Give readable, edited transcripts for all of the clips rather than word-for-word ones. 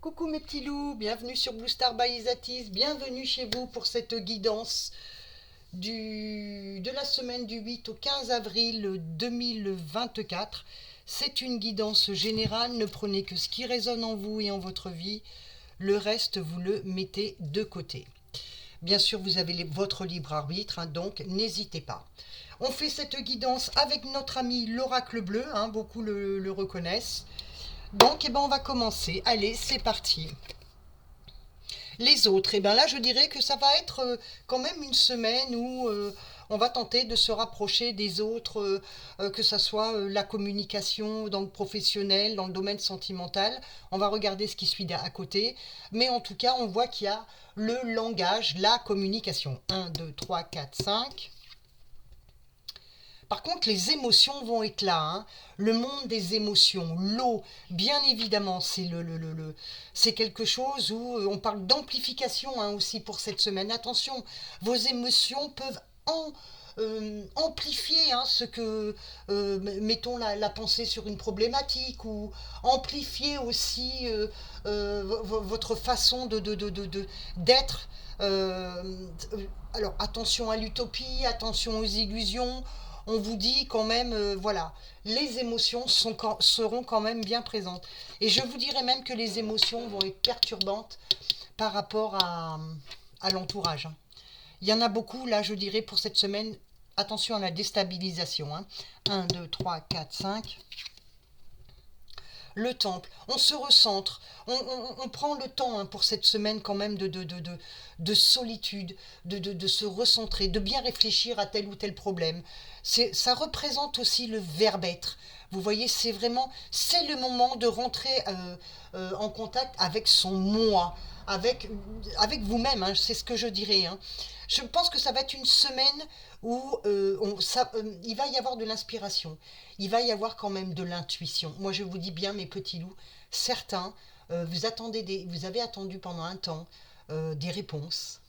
Coucou mes petits loups, bienvenue sur Blue Star by Isatis, bienvenue chez vous pour cette guidance de la semaine du 8 au 15 avril 2024. C'est une guidance générale, ne prenez que ce qui résonne en vous et en votre vie, le reste vous le mettez de côté. Bien sûr, vous avez votre libre arbitre, donc n'hésitez pas. On fait cette guidance avec notre ami l'oracle bleu, beaucoup le reconnaissent. Donc, on va commencer. Allez, c'est parti. Les autres, là, je dirais que ça va être quand même une semaine où on va tenter de se rapprocher des autres, que ça soit la communication dans le professionnel, dans le domaine sentimental. On va regarder ce qui suit à côté. Mais en tout cas, on voit qu'il y a le langage, la communication. 1, 2, 3, 4, 5. Par contre, les émotions vont être là. Le monde des émotions, l'eau, bien évidemment, c'est quelque chose où on parle d'amplification aussi pour cette semaine. Attention, vos émotions peuvent amplifier ce que, mettons, la pensée sur une problématique, ou amplifier aussi votre façon d'être. Alors, attention à l'utopie, attention aux illusions. On vous dit quand même, voilà, les émotions seront quand même bien présentes. Et je vous dirais même que les émotions vont être perturbantes par rapport à l'entourage. Il y en a beaucoup, là, je dirais, pour cette semaine. Attention à la déstabilisation. 1, 2, 3, 4, 5. Le temple, on se recentre, on prend le temps pour cette semaine quand même de solitude, de se recentrer, de bien réfléchir à tel ou tel problème. Ça représente aussi le verbe être. Vous voyez, c'est le moment de rentrer en contact avec son moi, avec vous-même, c'est ce que je dirais. Je pense que ça va être une semaine où il va y avoir de l'inspiration, il va y avoir quand même de l'intuition. Moi, je vous dis bien, mes petits loups, certains, vous avez attendu pendant un temps des réponses.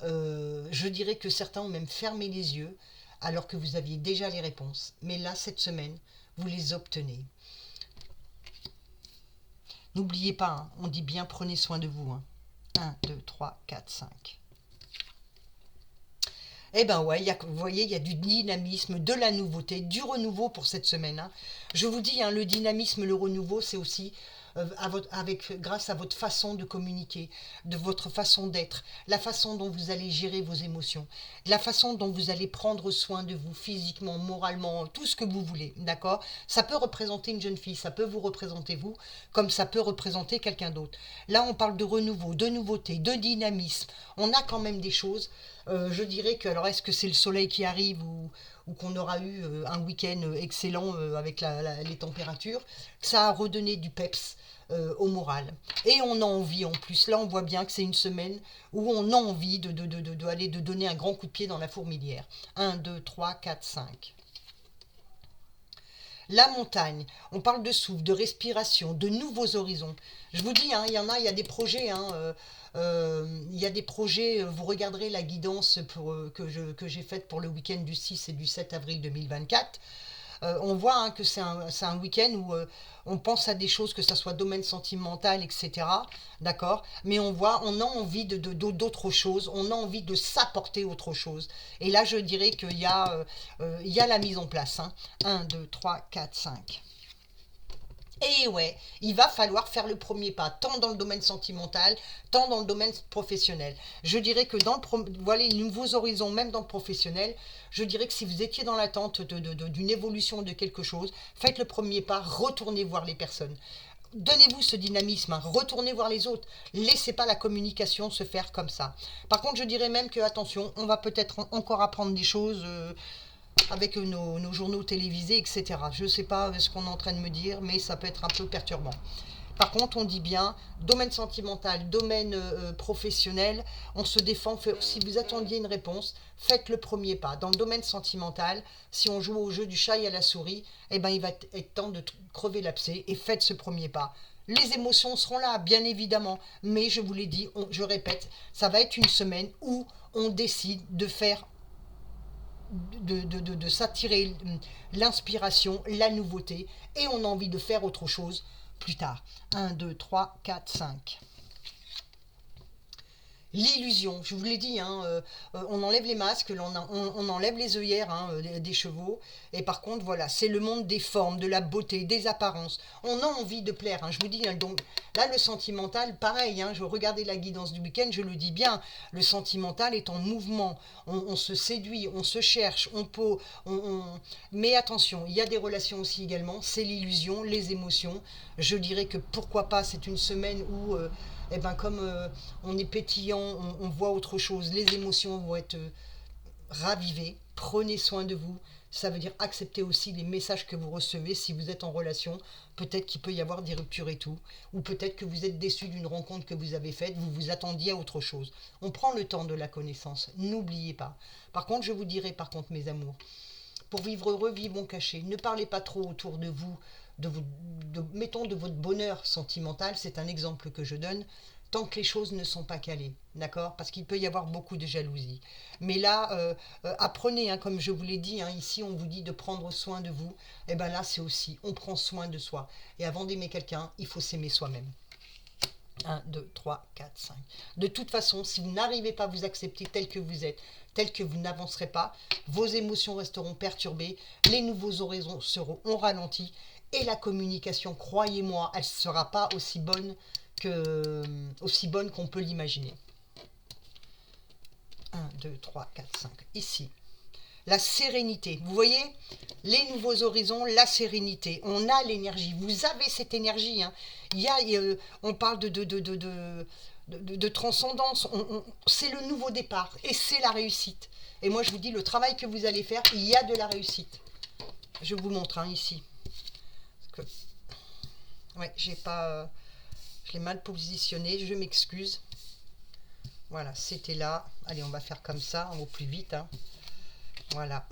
Je dirais que certains ont même fermé les yeux alors que vous aviez déjà les réponses. Mais là, cette semaine, vous les obtenez. N'oubliez pas, on dit bien, prenez soin de vous. 1, 2, 3, 4, 5. Ouais, vous voyez, il y a du dynamisme, de la nouveauté, du renouveau pour cette semaine. Je vous dis, le dynamisme, le renouveau, c'est aussi grâce à votre façon de communiquer, de votre façon d'être, la façon dont vous allez gérer vos émotions, la façon dont vous allez prendre soin de vous physiquement, moralement, tout ce que vous voulez, d'accord? Ça peut représenter une jeune fille, ça peut vous représenter vous, comme ça peut représenter quelqu'un d'autre. Là, on parle de renouveau, de nouveauté, de dynamisme. On a quand même des choses. Je dirais que, alors, est-ce que c'est le soleil qui arrive ou qu'on aura eu un week-end excellent avec les températures? Ça a redonné du peps au moral. Et on a envie en plus, là on voit bien que c'est une semaine où on a envie de donner un grand coup de pied dans la fourmilière. 1, 2, 3, 4, 5. La montagne, on parle de souffle, de respiration, de nouveaux horizons. Je vous dis, il y a des projets. Il y a des projets, vous regarderez la guidance que j'ai faite pour le week-end du 6 et du 7 avril 2024. On voit que c'est un week-end où on pense à des choses, que ça soit domaine sentimental, etc. D'accord? Mais on a envie d'autre chose, on a envie de s'apporter autre chose. Et là, je dirais qu'il y a la mise en place. 1, 2, 3, 4, 5. Et ouais, il va falloir faire le premier pas, tant dans le domaine sentimental, tant dans le domaine professionnel. Je dirais que voilà, les nouveaux horizons, même dans le professionnel, je dirais que si vous étiez dans l'attente d'une évolution de quelque chose, faites le premier pas, retournez voir les personnes. Donnez-vous ce dynamisme, retournez voir les autres. Laissez pas la communication se faire comme ça. Par contre, je dirais même que, attention, on va peut-être encore apprendre des choses avec nos journaux télévisés, etc. Je ne sais pas ce qu'on est en train de me dire, mais ça peut être un peu perturbant. Par contre, on dit bien, domaine sentimental, domaine professionnel, on se défend. Si vous attendiez une réponse, faites le premier pas. Dans le domaine sentimental, si on joue au jeu du chat et à la souris, il va être temps de crever l'abcès et faites ce premier pas. Les émotions seront là, bien évidemment, mais je vous l'ai dit, je répète, ça va être une semaine où on décide de faire s'attirer l'inspiration, la nouveauté, et on a envie de faire autre chose plus tard. 1, 2, 3, 4, 5. L'illusion, je vous l'ai dit, hein, on enlève les masques, on enlève les œillères des chevaux, et par contre, voilà, c'est le monde des formes, de la beauté, des apparences. On a envie de plaire, hein, je vous dis, hein, donc là, le sentimental, pareil, hein, je regardais la guidance du week-end, je le dis bien, le sentimental est en mouvement, on se séduit, on se cherche, mais attention, il y a des relations aussi également, c'est l'illusion, les émotions, je dirais que pourquoi pas, c'est une semaine où... eh ben comme on est pétillant, on voit autre chose, les émotions vont être ravivées, prenez soin de vous, ça veut dire accepter aussi les messages que vous recevez si vous êtes en relation, peut-être qu'il peut y avoir des ruptures et tout, ou peut-être que vous êtes déçu d'une rencontre que vous avez faite, vous vous attendiez à autre chose. On prend le temps de la connaissance, n'oubliez pas. Par contre, je vous dirai par contre mes amours, pour vivre heureux, vivons cachés. Ne parlez pas trop autour de vous, mettons de votre bonheur sentimental, c'est un exemple que je donne, tant que les choses ne sont pas calées, d'accord? Parce qu'il peut y avoir beaucoup de jalousie. Mais là, apprenez, hein, comme je vous l'ai dit, hein, ici on vous dit de prendre soin de vous, et bien là c'est aussi, on prend soin de soi. Et avant d'aimer quelqu'un, il faut s'aimer soi-même. 1, 2, 3, 4, 5. De toute façon, si vous n'arrivez pas à vous accepter tel que vous êtes, tel que vous n'avancerez pas, vos émotions resteront perturbées, les nouveaux horizons seront ralentis et la communication, croyez-moi, elle ne sera pas aussi bonne qu'on peut l'imaginer. 1, 2, 3, 4, 5. Ici. La sérénité. Vous voyez, les nouveaux horizons, la sérénité. On a l'énergie. Vous avez cette énergie. Hein. On parle de transcendance. C'est le nouveau départ et c'est la réussite. Et moi, je vous dis, le travail que vous allez faire, il y a de la réussite. Je vous montre ici. Ouais, je l'ai mal positionné. Je m'excuse. Voilà, c'était là. Allez, on va faire comme ça, au plus vite. Hein. Voilà.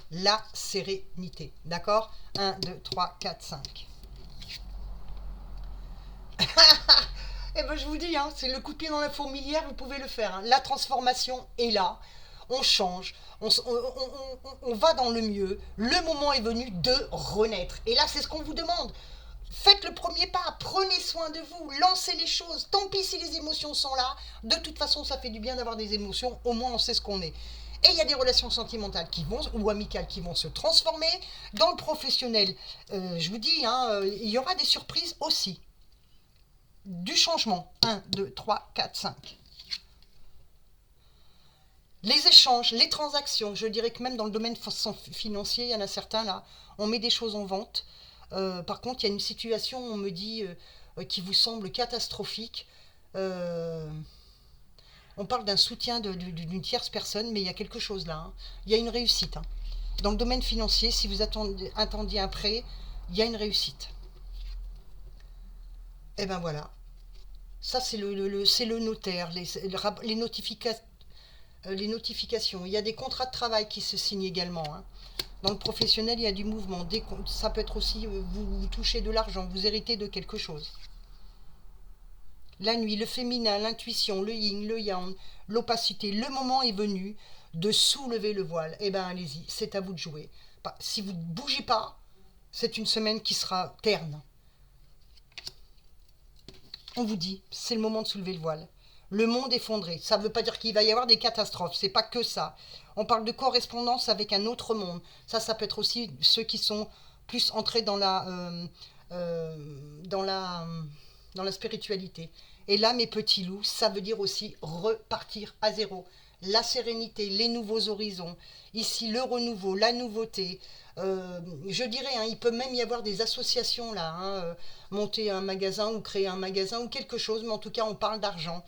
La sérénité. D'accord? 1, 2, 3, 4, 5. Eh ben, je vous dis, hein, c'est le coup de pied dans la fourmilière, vous pouvez le faire. Hein. La transformation est là. On change. On va dans le mieux. Le moment est venu de renaître. Et là, c'est ce qu'on vous demande. Faites le premier pas, prenez soin de vous, lancez les choses. Tant pis si les émotions sont là. De toute façon, ça fait du bien d'avoir des émotions. Au moins, on sait ce qu'on est. Et il y a des relations sentimentales ou amicales qui vont se transformer. Dans le professionnel, je vous dis, hein, il y aura des surprises aussi. Du changement. 1, 2, 3, 4, 5. Les échanges, les transactions, je dirais que même dans le domaine financier, il y en a certains là, on met des choses en vente. Par contre, il y a une situation, on me dit, qui vous semble catastrophique. On parle d'un soutien d'une tierce personne, mais il y a quelque chose là. Hein. Il y a une réussite. Hein. Dans le domaine financier, si vous attendiez un prêt, il y a une réussite. Et ben voilà. Ça, c'est le notaire, les notifications. Il y a des contrats de travail qui se signent également. Hein. Dans le professionnel, il y a du mouvement. Ça peut être aussi, vous touchez de l'argent, vous héritez de quelque chose. La nuit, le féminin, l'intuition, le yin, le yang, l'opacité. Le moment est venu de soulever le voile. Eh bien, allez-y, c'est à vous de jouer. Si vous ne bougez pas, c'est une semaine qui sera terne. On vous dit, c'est le moment de soulever le voile. Le monde effondré. Ça ne veut pas dire qu'il va y avoir des catastrophes. C'est pas que ça. On parle de correspondance avec un autre monde. Ça peut être aussi ceux qui sont plus entrés dans la spiritualité. Et là, mes petits loups, ça veut dire aussi repartir à zéro. La sérénité, les nouveaux horizons. Ici, le renouveau, la nouveauté. Je dirais, hein, il peut même y avoir des associations là. Hein, monter un magasin ou créer un magasin ou quelque chose. Mais en tout cas, on parle d'argent.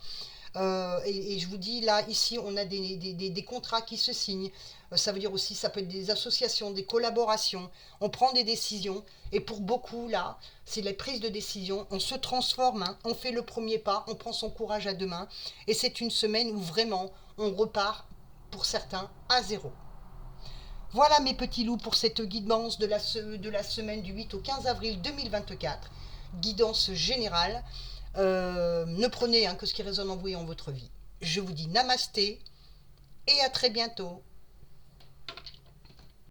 Et je vous dis, là, ici, on a des contrats qui se signent. Ça veut dire aussi, ça peut être des associations, des collaborations. On prend des décisions. Et pour beaucoup, là, c'est la prise de décision. On se transforme, hein, on fait le premier pas, on prend son courage à deux mains. Et c'est une semaine où vraiment, on repart, pour certains, à zéro. Voilà mes petits loups pour cette guidance de la semaine du 8 au 15 avril 2024. Guidance générale. Ne prenez que ce qui résonne en vous et en votre vie. Je vous dis namasté et à très bientôt.